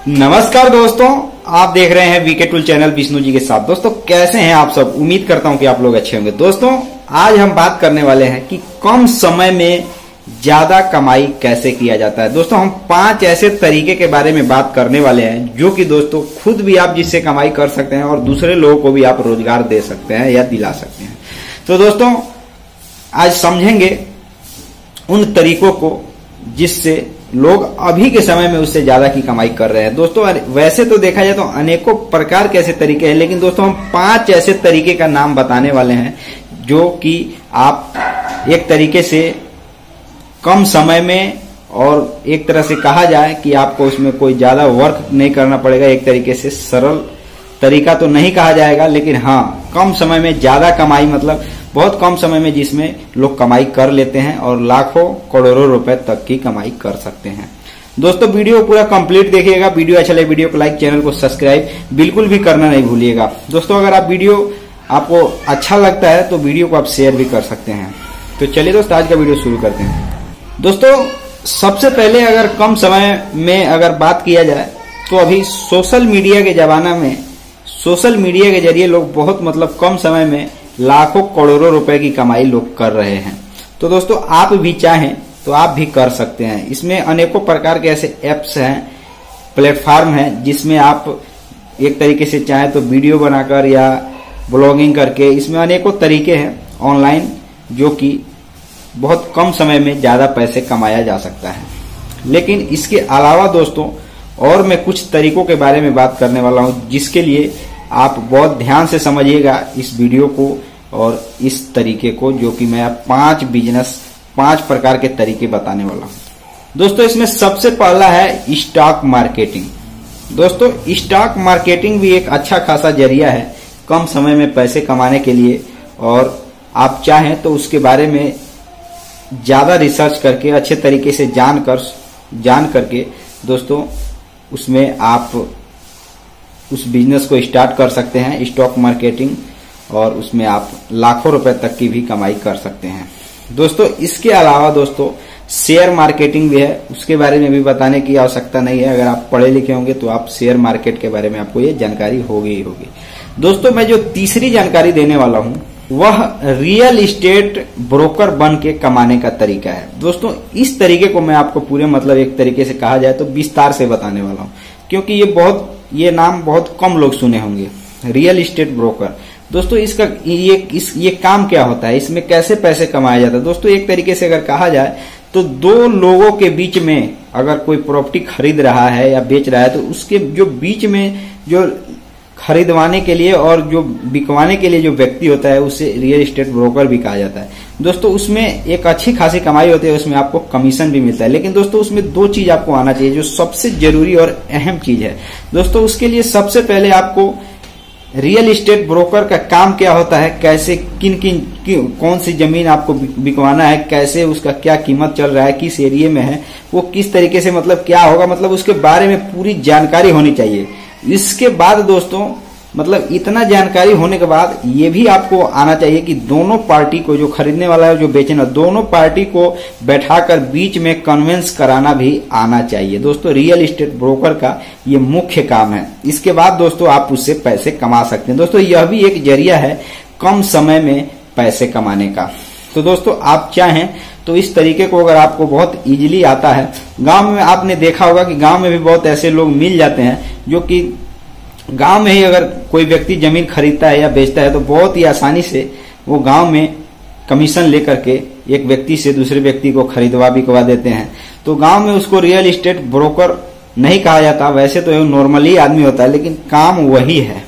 नमस्कार दोस्तों, आप देख रहे हैं VK tool channel Vishnu ji के साथ। दोस्तों कैसे हैं आप सब? उम्मीद करता हूं कि आप लोग अच्छे होंगे। दोस्तों आज हम बात करने वाले हैं कि कम समय में ज्यादा कमाई कैसे किया जाता है। दोस्तों हम 5 ऐसे तरीके के बारे में बात करने वाले हैं जो कि दोस्तों खुद भी आप जिससे कमाई कर सकते हैं और दूसरे लोगों को भी आप रोजगार दे सकते हैं या दिला सकते हैं। तो दोस्तों आज समझेंगे उन तरीकों को जिससे लोग अभी के समय में उससे ज्यादा की कमाई कर रहे हैं। दोस्तों वैसे तो देखा जाए तो अनेकों प्रकार के ऐसे तरीके हैं, लेकिन दोस्तों हम 5 ऐसे तरीके का नाम बताने वाले हैं जो कि आप एक तरीके से कम समय में, और एक तरह से कहा जाए कि आपको उसमें कोई ज्यादा वर्क नहीं करना पड़ेगा। एक तरीके से सरल तरीका तो नहीं कहा जाएगा, लेकिन हाँ कम समय में ज्यादा कमाई, मतलब बहुत कम समय में जिसमें लोग कमाई कर लेते हैं और लाखों करोड़ों रुपए तक की कमाई कर सकते हैं। दोस्तों वीडियो पूरा कंप्लीट देखिएगा। वीडियो अच्छा लगे वीडियो को लाइक, चैनल को सब्सक्राइब बिल्कुल भी करना नहीं भूलिएगा। दोस्तों अगर आप वीडियो आपको अच्छा लगता है तो वीडियो को आप शेयर भी कर सकते हैं। तो चलिए दोस्तों आज का वीडियो शुरू करते हैं। दोस्तों सबसे पहले अगर कम समय में अगर बात किया जाए तो अभी सोशल मीडिया के जमाना में सोशल मीडिया के जरिए लोग बहुत मतलब कम समय में लाखों करोड़ों रुपए की कमाई लोग कर रहे हैं। तो दोस्तों आप भी चाहें तो आप भी कर सकते हैं। इसमें अनेकों प्रकार के ऐसे एप्स हैं, प्लेटफॉर्म हैं जिसमें आप एक तरीके से चाहें तो वीडियो बनाकर या ब्लॉगिंग करके, इसमें अनेकों तरीके हैं ऑनलाइन जो कि बहुत कम समय में ज्यादा पैसे कमाया जा सकता है। लेकिन इसके अलावा दोस्तों और मैं कुछ तरीकों के बारे में बात करने वाला हूं जिसके लिए आप बहुत ध्यान से समझिएगा इस वीडियो को और इस तरीके को, जो कि मैं 5 प्रकार के तरीके बताने वाला हूं। दोस्तों इसमें सबसे पहला है स्टॉक मार्केटिंग। दोस्तों स्टॉक मार्केटिंग भी एक अच्छा खासा जरिया है कम समय में पैसे कमाने के लिए, और आप चाहें तो उसके बारे में ज्यादा रिसर्च करके अच्छे तरीके से जान करके दोस्तों उसमें आप उस बिजनेस को स्टार्ट कर सकते हैं, स्टॉक मार्केटिंग, और उसमें आप लाखों रुपए तक की भी कमाई कर सकते हैं। दोस्तों इसके अलावा दोस्तों शेयर मार्केटिंग भी है, उसके बारे में भी बताने की आवश्यकता नहीं है। अगर आप पढ़े लिखे होंगे तो आप शेयर मार्केट के बारे में आपको ये जानकारी होगी ही होगी। दोस्तों मैं जो तीसरी जानकारी देने वाला हूं वह रियल इस्टेट ब्रोकर बन के कमाने का तरीका है। दोस्तों इस तरीके को मैं आपको पूरे मतलब एक तरीके से कहा जाए तो विस्तार से बताने वाला हूं, क्योंकि ये नाम बहुत कम लोग सुने होंगे, रियल इस्टेट ब्रोकर। दोस्तों इसका ये काम क्या होता है, इसमें कैसे पैसे कमाया जाता है? दोस्तों एक तरीके से अगर कहा जाए तो 2 लोगों के बीच में अगर कोई प्रॉपर्टी खरीद रहा है या बेच रहा है तो उसके जो बीच में जो खरीदवाने के लिए और जो बिकवाने के लिए जो व्यक्ति होता है उसे रियल एस्टेट ब्रोकर भी कहा जाता है। दोस्तों उसमें एक अच्छी खासी कमाई होती है, उसमें आपको कमीशन भी मिलता है। लेकिन दोस्तों उसमें 2 चीज आपको आना चाहिए जो सबसे जरूरी और अहम चीज है। दोस्तों उसके लिए सबसे पहले आपको रियल एस्टेट ब्रोकर का काम क्या होता है, कैसे कौन सी जमीन आपको बिकवाना है, कैसे उसका क्या कीमत चल रहा है, किस एरिया में है, वो किस तरीके से मतलब क्या होगा, मतलब उसके बारे में पूरी जानकारी होनी चाहिए। इसके बाद दोस्तों मतलब इतना जानकारी होने के बाद ये भी आपको आना चाहिए कि दोनों पार्टी को, जो खरीदने वाला है जो बेचना, दोनों पार्टी को बैठाकर बीच में कन्विंस कराना भी आना चाहिए। दोस्तों रियल एस्टेट ब्रोकर का ये मुख्य काम है। इसके बाद दोस्तों आप उससे पैसे कमा सकते हैं। दोस्तों यह भी एक जरिया है कम समय में पैसे कमाने का। तो दोस्तों आप चाहें तो इस तरीके को अगर आपको बहुत इजीली आता है, गांव में आपने देखा होगा कि गांव में भी बहुत ऐसे लोग मिल जाते हैं जो कि गांव में ही अगर कोई व्यक्ति जमीन खरीदता है या बेचता है तो बहुत ही आसानी से वो गांव में कमीशन लेकर के एक व्यक्ति से दूसरे व्यक्ति को खरीदवा बिकवा देते हैं। तो गांव में उसको रियल एस्टेट ब्रोकर नहीं कहा जाता, वैसे तो नॉर्मली आदमी होता है, लेकिन काम वही है।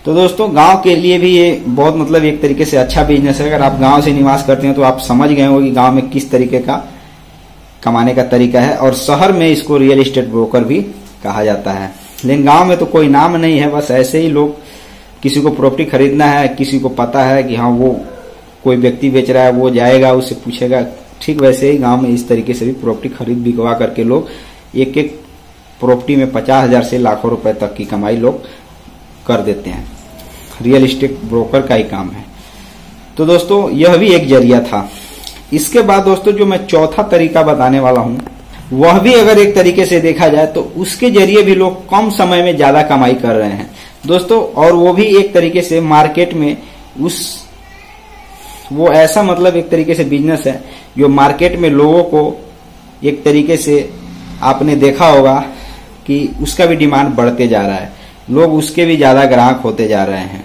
तो दोस्तों गांव के लिए भी ये बहुत मतलब एक तरीके से अच्छा बिजनेस है। अगर आप गांव से निवास करते हैं तो आप समझ गए होंगे कि गांव में किस तरीके का कमाने का तरीका है, और शहर में इसको रियल एस्टेट ब्रोकर भी कहा जाता है। लेकिन गांव में तो कोई नाम नहीं है, बस ऐसे ही लोग, किसी को प्रॉपर्टी खरीदना है, किसी को पता है कि हाँ वो कोई व्यक्ति बेच रहा है, वो जाएगा उससे पूछेगा, ठीक वैसे ही गांव में इस तरीके से भी प्रॉपर्टी खरीद बिकवा करके लोग एक प्रॉपर्टी में 50,000 से लाखों रुपए तक की कमाई लोग कर देते हैं। रियल एस्टेट ब्रोकर का ही काम है। तो दोस्तों यह भी एक जरिया था। इसके बाद दोस्तों जो मैं चौथा तरीका बताने वाला हूं वह भी अगर एक तरीके से देखा जाए तो उसके जरिए भी लोग कम समय में ज्यादा कमाई कर रहे हैं दोस्तों। और वो भी एक तरीके से मार्केट में वो ऐसा मतलब एक तरीके से बिजनेस है जो मार्केट में लोगों को एक तरीके से आपने देखा होगा कि उसका भी डिमांड बढ़ते जा रहा है, लोग उसके भी ज्यादा ग्राहक होते जा रहे हैं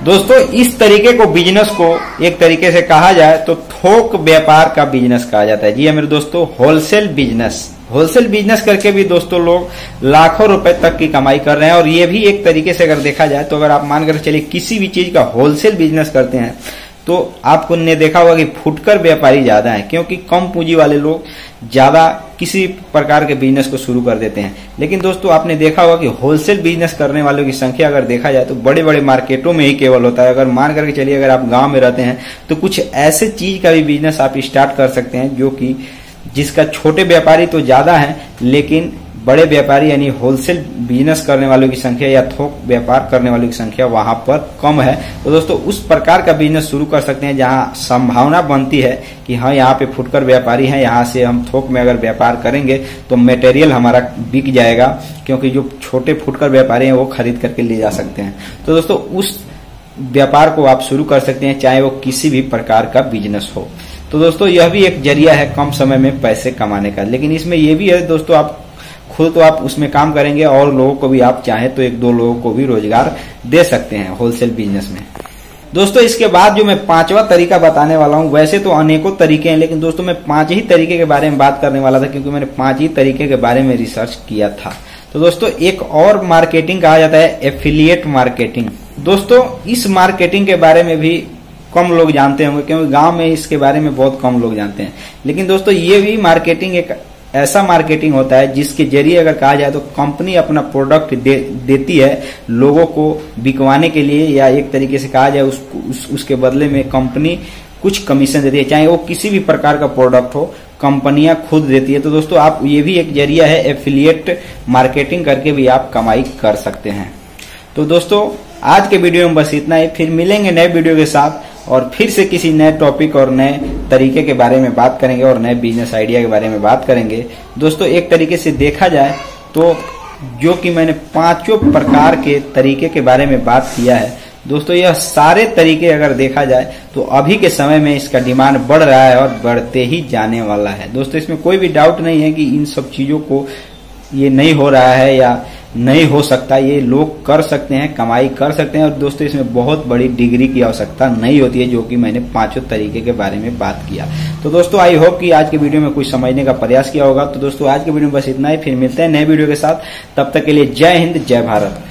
दोस्तों। इस तरीके को बिजनेस को एक तरीके से कहा जाए तो थोक व्यापार का बिजनेस कहा जाता है। जी हाँ मेरे दोस्तों, होलसेल बिजनेस करके भी दोस्तों लोग लाखों रुपए तक की कमाई कर रहे हैं। और ये भी एक तरीके से अगर देखा जाए तो अगर आप मान कर चलिए किसी भी चीज का होलसेल बिजनेस करते हैं तो आपको ने देखा होगा कि फुटकर व्यापारी ज्यादा है, क्योंकि कम पूंजी वाले लोग ज्यादा किसी प्रकार के बिजनेस को शुरू कर देते हैं। लेकिन दोस्तों आपने देखा होगा कि होलसेल बिजनेस करने वालों की संख्या अगर देखा जाए तो बड़े बड़े मार्केटों में ही केवल होता है। अगर मान करके चलिए अगर आप गांव में रहते हैं तो कुछ ऐसे चीज का भी बिजनेस आप स्टार्ट कर सकते हैं जो कि जिसका छोटे व्यापारी तो ज्यादा है लेकिन बड़े व्यापारी यानी होलसेल बिजनेस करने वालों की संख्या या थोक व्यापार करने वालों की संख्या वहां पर कम है। तो दोस्तों उस प्रकार का बिजनेस शुरू कर सकते हैं जहां संभावना बनती है कि हाँ यहाँ पे फुटकर व्यापारी हैं, यहाँ से हम थोक में अगर व्यापार करेंगे तो मटेरियल हमारा बिक जाएगा, क्योंकि जो छोटे फुटकर व्यापारी हैं वो खरीद करके ले जा सकते हैं। तो दोस्तों उस व्यापार को आप शुरू कर सकते हैं चाहे वो किसी भी प्रकार का बिजनेस हो। तो दोस्तों यह भी एक जरिया है कम समय में पैसे कमाने का। लेकिन इसमें यह भी है दोस्तों, आप खुद तो आप उसमें काम करेंगे और लोगों को भी आप चाहे तो एक दो लोगों को भी रोजगार दे सकते हैं होलसेल बिजनेस में। दोस्तों इसके बाद जो मैं पांचवा तरीका बताने वाला हूं, वैसे तो अनेकों तरीके हैं लेकिन दोस्तों मैं 5 ही तरीके के बारे में बात करने वाला था, क्योंकि मैंने 5 ही तरीके के बारे में रिसर्च किया था। तो दोस्तों एक और मार्केटिंग कहा जाता है एफिलिएट मार्केटिंग। दोस्तों इस मार्केटिंग के बारे में भी कम लोग जानते होंगे, क्योंकि गांव में इसके बारे में बहुत कम लोग जानते हैं। लेकिन दोस्तों ये भी मार्केटिंग एक ऐसा मार्केटिंग होता है जिसके जरिए अगर कहा जाए तो कंपनी अपना प्रोडक्ट देती है लोगों को बिकवाने के लिए, या एक तरीके से कहा जाए उसके बदले में कंपनी कुछ कमीशन देती है, चाहे वो किसी भी प्रकार का प्रोडक्ट हो कंपनियां खुद देती है। तो दोस्तों आप ये भी एक जरिया है, एफिलिएट मार्केटिंग करके भी आप कमाई कर सकते हैं। तो दोस्तों आज के वीडियो में बस इतना ही, फिर मिलेंगे नए वीडियो के साथ और फिर से किसी नए टॉपिक और नए तरीके के बारे में बात करेंगे और नए बिजनेस आइडिया के बारे में बात करेंगे। दोस्तों एक तरीके से देखा जाए तो जो कि मैंने 5 प्रकार के तरीके के बारे में बात किया है दोस्तों, यह सारे तरीके अगर देखा जाए तो अभी के समय में इसका डिमांड बढ़ रहा है और बढ़ते ही जाने वाला है। दोस्तों इसमें कोई भी डाउट नहीं है कि इन सब चीजों को ये नहीं हो रहा है या नहीं हो सकता, ये लोग कर सकते हैं, कमाई कर सकते हैं। और दोस्तों इसमें बहुत बड़ी डिग्री की आवश्यकता नहीं होती है, जो कि मैंने 5 तरीके के बारे में बात किया। तो दोस्तों आई होप कि आज के वीडियो में कुछ समझने का प्रयास किया होगा। तो दोस्तों आज के वीडियो में बस इतना ही, फिर मिलते हैं नए वीडियो के साथ। तब तक के लिए जय हिंद जय भारत।